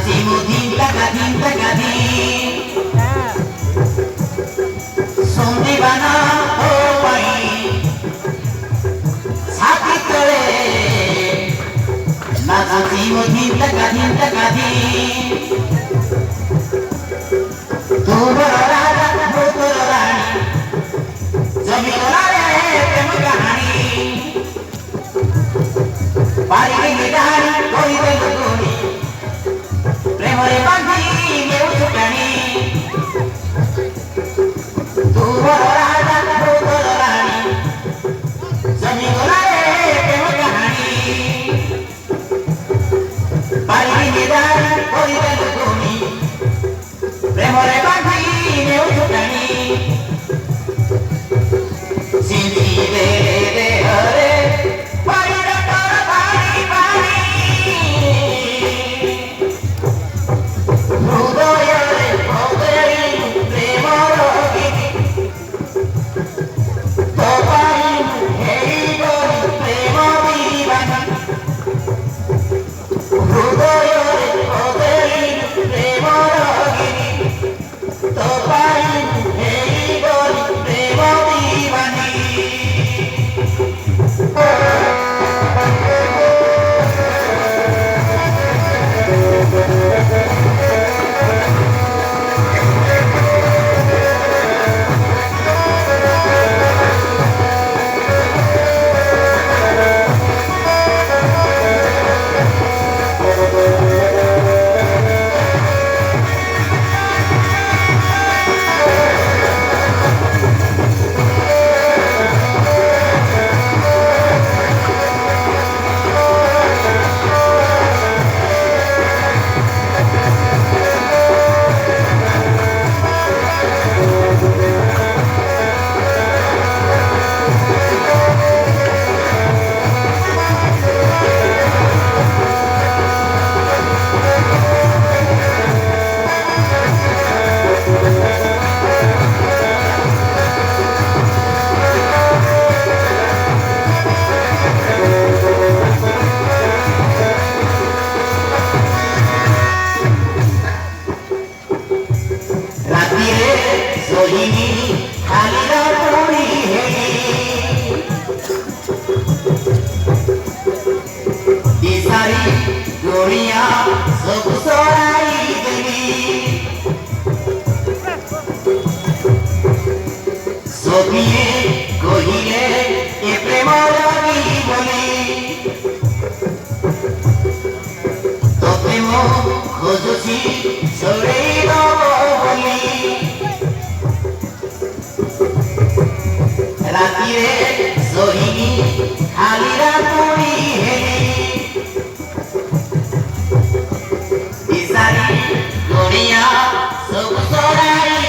nazimu tinta gadin Sundi bana ho pai Sati tole nazimu tinta gadin Tu berada putur rani Jami olare prem kahani Pari gidari koi de luguni Premore bandi meu chupani Tu berada putur rani Jami olare prem kahani Pari gidari koi de luguni Premore bandi meu chupani Sindi de hare Pari dakar pari pari Hrudoyare bhodari premorogini Topai hei gori premo divani Hrudoyare bhodari premorogini Topai hei gori premo divani Sohini halira puri hei Disari dunia sob sorai deni Sobiye kohile e premo ragi boli Tote mo khojuchi chorei dobo boli Ratire sohini halira puri hei Disari dunia sob sorai